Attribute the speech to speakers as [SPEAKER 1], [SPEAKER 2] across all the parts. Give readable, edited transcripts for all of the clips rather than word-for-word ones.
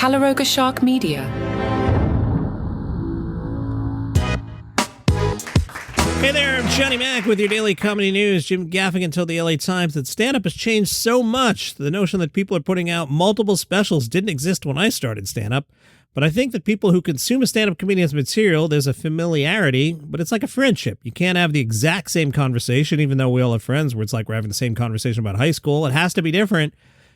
[SPEAKER 1] Calaroga Shark Media.
[SPEAKER 2] Hey there, I'm Johnny Mac with your daily comedy news. Jim Gaffigan told the LA Times that stand-up has changed so much. The notion that people are putting out multiple specials didn't exist when I started stand-up. But I think that people who consume a stand-up comedian's material, there's a familiarity, but it's like a friendship. You can't have the exact same conversation, even though we all have friends where it's like we're having the same conversation about high school. It has to be different.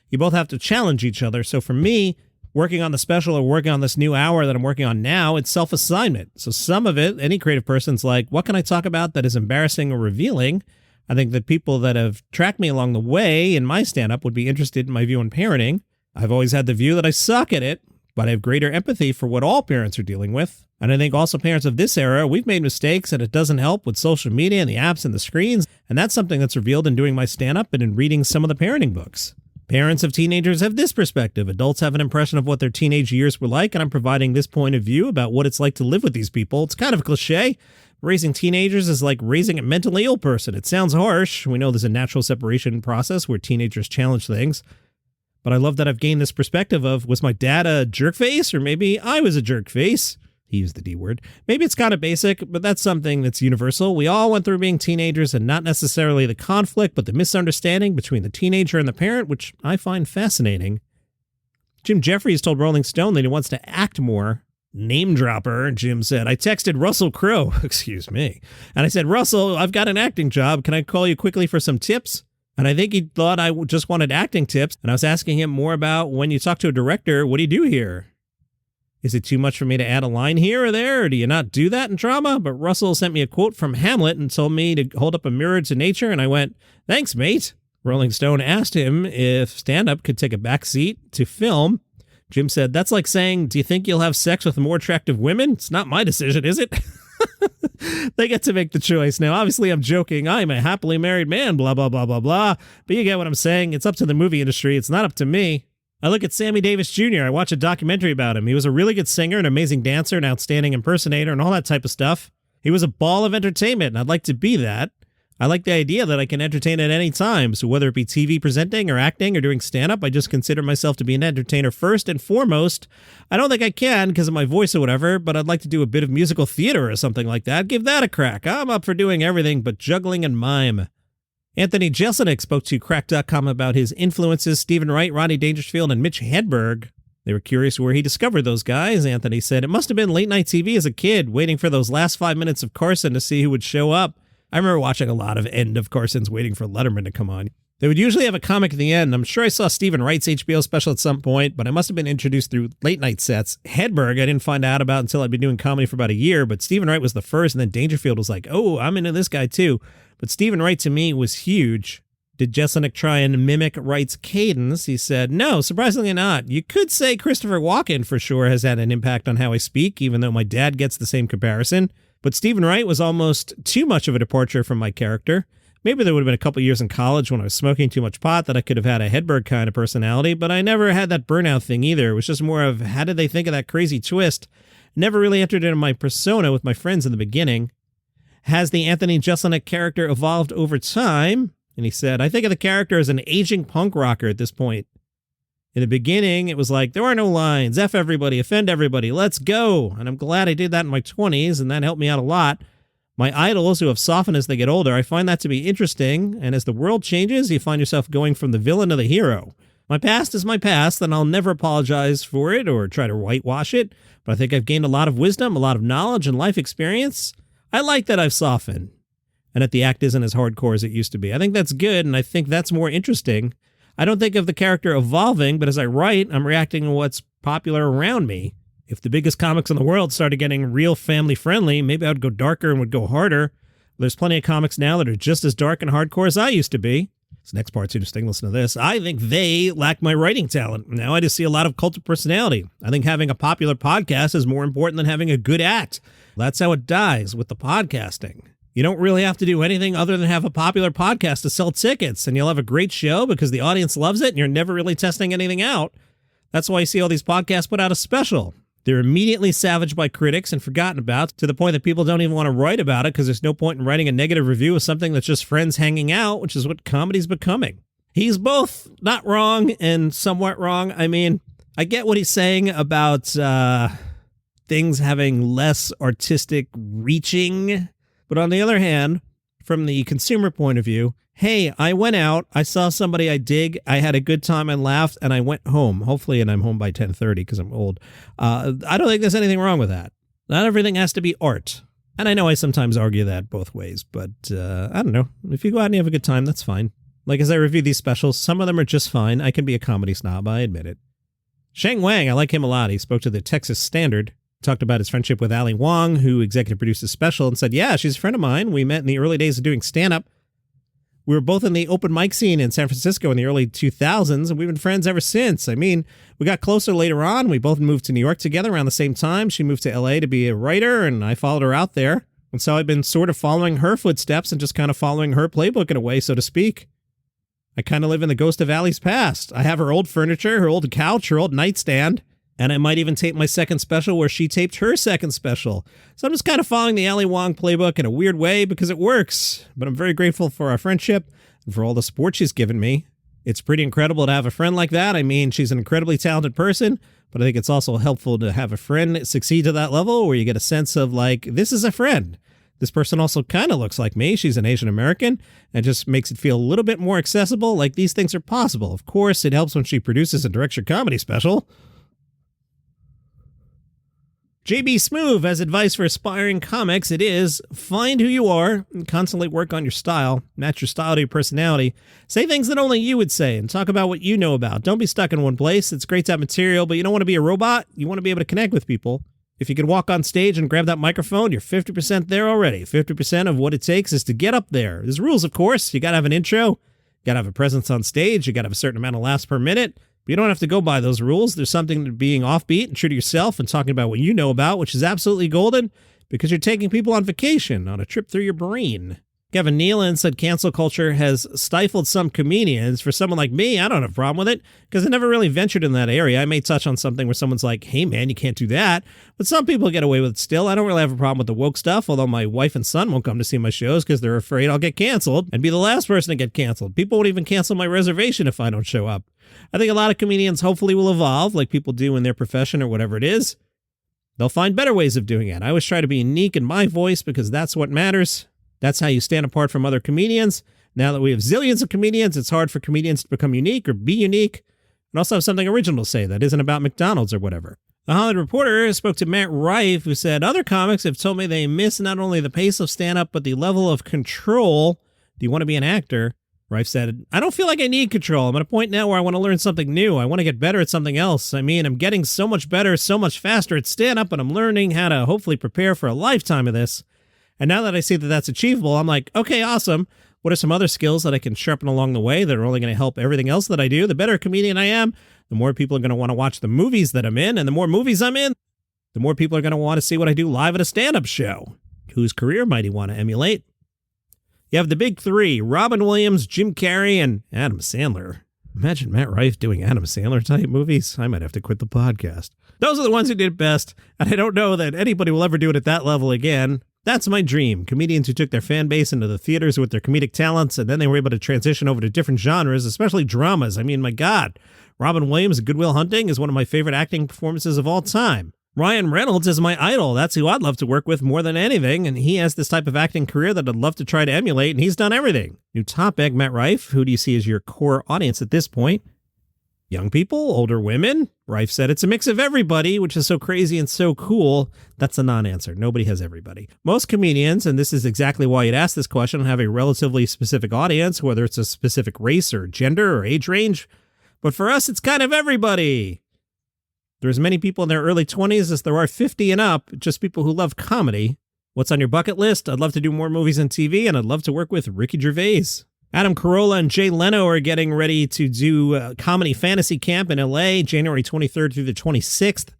[SPEAKER 2] You both have to challenge each other. So for me, working on the special or working on this new hour that I'm working on now, it's self-assignment. So some of it, any creative person's like, what can I talk about that is embarrassing or revealing? I think that people that have tracked me along the way in my stand-up would be interested in my view on parenting. I've always had the view that I suck at it, but I have greater empathy for what all parents are dealing with. And I think also parents of this era, we've made mistakes and it doesn't help with social media and the apps and the screens. And that's something that's revealed in doing my stand-up and in reading some of the parenting books. Parents of teenagers have this perspective. Adults have an impression of what their teenage years were like, and I'm providing this point of view about what it's like to live with these people. It's kind of a cliche. Raising teenagers is like raising a mentally ill person. It sounds harsh. We know there's a natural separation process where teenagers challenge things. But I love that I've gained this perspective of, was my dad a jerk face? Or maybe I was a jerk face. He used the D word. Maybe it's kind of basic, but that's something that's universal. We all went through being teenagers, and not necessarily the conflict, but the misunderstanding between the teenager and the parent, which I find fascinating. Jim Jefferies told Rolling Stone that he wants to act more. Name dropper, Jim said. I texted Russell Crowe, excuse me, and I said, Russell, I've got an acting job. Can I call you quickly for some tips? And I think he thought I just wanted acting tips, and I was asking him more about when you talk to a director, what do you do here? Is it too much for me to add a line here or there, or do you not do that in drama? But Russell sent me a quote from Hamlet and told me to hold up a mirror to nature, and I went, thanks, mate. Rolling Stone asked him if stand-up could take a back seat to film. Jim said, that's like saying, do you think you'll have sex with more attractive women? It's not my decision, is it? They get to make the choice. Now, obviously, I'm joking. I'm a happily married man, blah, blah, blah, blah, blah. But you get what I'm saying. It's up to the movie industry. It's not up to me. I look at Sammy Davis Jr. I watch a documentary about him. He was a really good singer, an amazing dancer, an outstanding impersonator, and all that type of stuff. He was a ball of entertainment, and I'd like to be that. I like the idea that I can entertain at any time. So whether it be TV presenting or acting or doing stand-up, I just consider myself to be an entertainer first and foremost. I don't think I can because of my voice or whatever, but I'd like to do a bit of musical theater or something like that. Give that a crack. I'm up for doing everything but juggling and mime. Anthony Jeselnik spoke to Crack.com about his influences, Stephen Wright, Rodney Dangerfield, and Mitch Hedberg. They were curious where he discovered those guys. Anthony said, it must have been late night TV as a kid, waiting for those last 5 minutes of Carson to see who would show up. I remember watching a lot of End of Carson's waiting for Letterman to come on. They would usually have a comic at the end. I'm sure I saw Stephen Wright's HBO special at some point, but I must have been introduced through late night sets. Hedberg, I didn't find out about until I'd been doing comedy for about a year, but Stephen Wright was the first, and then Dangerfield was like, oh, I'm into this guy too. But Stephen Wright to me was huge. Did Jeselnik try and mimic Wright's cadence? He said, no, surprisingly not. You could say Christopher Walken for sure has had an impact on how I speak, even though my dad gets the same comparison. But Stephen Wright was almost too much of a departure from my character. Maybe there would have been a couple years in college when I was smoking too much pot that I could have had a Hedberg kind of personality, but I never had that burnout thing either. It was just more of, how did they think of that crazy twist? Never really entered into my persona with my friends in the beginning. Has the Anthony Jeselnik character evolved over time? And he said, I think of the character as an aging punk rocker at this point. In the beginning, it was like, there are no lines, F everybody, offend everybody, let's go. And I'm glad I did that in my 20s, and that helped me out a lot. My idols who have softened as they get older, I find that to be interesting, and as the world changes, you find yourself going from the villain to the hero. My past is my past, and I'll never apologize for it or try to whitewash it, but I think I've gained a lot of wisdom, a lot of knowledge, and life experience. I like that I've softened, and that the act isn't as hardcore as it used to be. I think that's good, and I think that's more interesting. I don't think of the character evolving, but as I write, I'm reacting to what's popular around me. If the biggest comics in the world started getting real family-friendly, maybe I would go darker and would go harder. There's plenty of comics now that are just as dark and hardcore as I used to be. This next part's interesting. Listen to this. I think they lack my writing talent. Now I just see a lot of cult of personality. I think having a popular podcast is more important than having a good act. That's how it dies with the podcasting. You don't really have to do anything other than have a popular podcast to sell tickets, and you'll have a great show because the audience loves it and you're never really testing anything out. That's why you see all these podcasts put out a special. They're immediately savaged by critics and forgotten about to the point that people don't even want to write about it because there's no point in writing a negative review of something that's just friends hanging out, which is what comedy's becoming. He's both not wrong and somewhat wrong. I mean, I get what he's saying about things having less artistic reaching. But on the other hand, from the consumer point of view, hey, I went out, I saw somebody I dig, I had a good time and laughed, and I went home. Hopefully, and I'm home by 10:30 because I'm old. I don't think there's anything wrong with that. Not everything has to be art. And I know I sometimes argue that both ways, but I don't know. If you go out and you have a good time, that's fine. Like as I review these specials, some of them are just fine. I can be a comedy snob, I admit it. Shang Wang, I like him a lot. He spoke to the Texas Standard, talked about his friendship with Ali Wong, who executive produced the special, and said, yeah, she's a friend of mine. We met in the early days of doing stand-up. We were both in the open mic scene in San Francisco in the early 2000s, and we've been friends ever since. I mean, we got closer later on. We both moved to New York together around the same time. She moved to LA to be a writer, and I followed her out there. And so I've been sort of following her footsteps and just kind of following her playbook in a way, so to speak. I kind of live in the ghost of Ali's past. I have her old furniture, her old couch, her old nightstand, and I might even tape my second special where she taped her second special. So I'm just kind of following the Ali Wong playbook in a weird way because it works. But I'm very grateful for our friendship and for all the support she's given me. It's pretty incredible to have a friend like that. I mean, she's an incredibly talented person, but I think it's also helpful to have a friend succeed to that level where you get a sense of like, this is a friend. This person also kind of looks like me. She's an Asian American, and just makes it feel a little bit more accessible, like these things are possible. Of course, it helps when she produces and directs your comedy special. JB Smoove has advice for aspiring comics. It is, find who you are and constantly work on your style. Match your style to your personality. Say things that only you would say and talk about what you know about. Don't be stuck in one place. It's great to have material, but you don't want to be a robot. You want to be able to connect with people. If you can walk on stage and grab that microphone, you're 50% there already. 50% of what it takes is to get up there. There's rules, of course. You got to have an intro. You got to have a presence on stage. You got to have a certain amount of laughs per minute. But you don't have to go by those rules. There's something to being offbeat and true to yourself and talking about what you know about, which is absolutely golden because you're taking people on vacation, on a trip through your brain. Kevin Nealon said cancel culture has stifled some comedians. For someone like me, I don't have a problem with it because I never really ventured in that area. I may touch on something where someone's like, hey, man, you can't do that. But some people get away with it still. I don't really have a problem with the woke stuff, although my wife and son won't come to see my shows because they're afraid I'll get canceled and be the last person to get canceled. People won't even cancel my reservation if I don't show up. I think a lot of comedians hopefully will evolve like people do in their profession or whatever it is. They'll find better ways of doing it. I always try to be unique in my voice because that's what matters. That's how you stand apart from other comedians. Now that we have zillions of comedians, it's hard for comedians to become unique or be unique and also have something original to say that isn't about McDonald's or whatever. The Hollywood Reporter spoke to Matt Rife, who said, other comics have told me they miss not only the pace of stand-up, but the level of control. Do you want to be an actor? Rife said, I don't feel like I need control. I'm at a point now where I want to learn something new. I want to get better at something else. I mean, I'm getting so much better, so much faster at stand-up, and I'm learning how to hopefully prepare for a lifetime of this. And now that I see that that's achievable, I'm like, okay, awesome. What are some other skills that I can sharpen along the way that are only going to help everything else that I do? The better a comedian I am, the more people are going to want to watch the movies that I'm in. And the more movies I'm in, the more people are going to want to see what I do live at a stand-up show. Whose career might he want to emulate? You have the big three, Robin Williams, Jim Carrey, and Adam Sandler. Imagine Matt Rife doing Adam Sandler type movies. I might have to quit the podcast. Those are the ones who did it best, and I don't know that anybody will ever do it at that level again. That's my dream. Comedians who took their fan base into the theaters with their comedic talents, and then they were able to transition over to different genres, especially dramas. I mean, my God, Robin Williams' Good Will Hunting is one of my favorite acting performances of all time. Ryan Reynolds is my idol. That's who I'd love to work with more than anything, and he has this type of acting career that I'd love to try to emulate, and he's done everything. New topic, Matt Rife. Who do you see as your core audience at this point? Young people, older women. Rife said it's a mix of everybody, which is so crazy and so cool. That's a non-answer. Nobody has everybody. Most comedians, and this is exactly why you'd ask this question, have a relatively specific audience, whether it's a specific race or gender or age range. But for us, it's kind of everybody. There's many people in their early 20s as there are 50 and up, just people who love comedy. What's on your bucket list? I'd love to do more movies and TV, and I'd love to work with Ricky Gervais. Adam Carolla and Jay Leno are getting ready to do Comedy Fantasy Camp in LA, January 23rd through the 26th.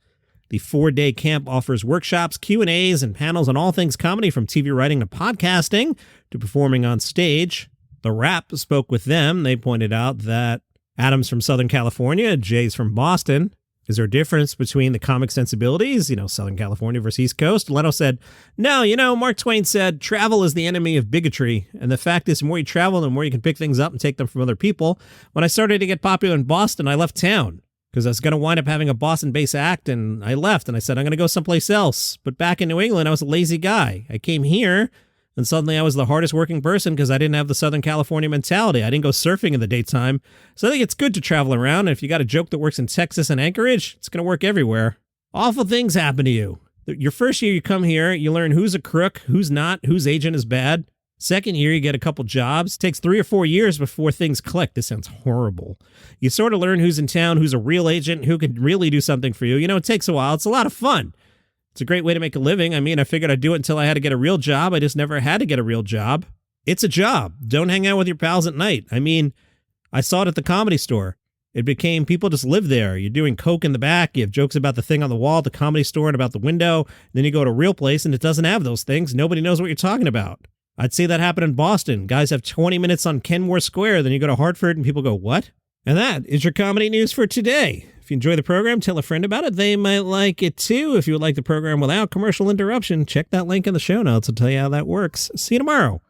[SPEAKER 2] The 4-day camp offers workshops, Q&As, and panels on all things comedy, from TV writing to podcasting to performing on stage. The Wrap spoke with them. They pointed out that Adam's from Southern California, Jay's from Boston. Is there a difference between the comic sensibilities, Southern California versus East Coast? Leno said, no, Mark Twain said, travel is the enemy of bigotry. And the fact is, the more you travel, the more you can pick things up and take them from other people. When I started to get popular in Boston, I left town because I was going to wind up having a Boston-based act, and I left, and I said, I'm going to go someplace else. But back in New England, I was a lazy guy. I came here, and suddenly I was the hardest working person because I didn't have the Southern California mentality. I didn't go surfing in the daytime. So I think it's good to travel around, and if you got a joke that works in Texas and Anchorage, it's going to work everywhere. Awful things happen to you. Your first year you come here, you learn who's a crook, who's not, whose agent is bad. Second year, you get a couple jobs. Takes 3 or 4 years before things click. This sounds horrible. You sort of learn who's in town, who's a real agent, who can really do something for you. You know, it takes a while. It's a lot of fun. It's a great way to make a living. I mean, I figured I'd do it until I had to get a real job. I just never had to get a real job. It's a job. Don't hang out with your pals at night. I mean, I saw it at the Comedy Store. It became people just live there. You're doing coke in the back. You have jokes about the thing on the wall at the Comedy Store and about the window. Then you go to a real place and it doesn't have those things. Nobody knows what you're talking about. I'd see that happen in Boston. Guys have 20 minutes on Kenmore Square. Then you go to Hartford and people go, what? And that is your comedy news for today. If you enjoy the program, tell a friend about it. They might like it too. If you would like the program without commercial interruption, check that link in the show notes. I'll tell you how that works. See you tomorrow.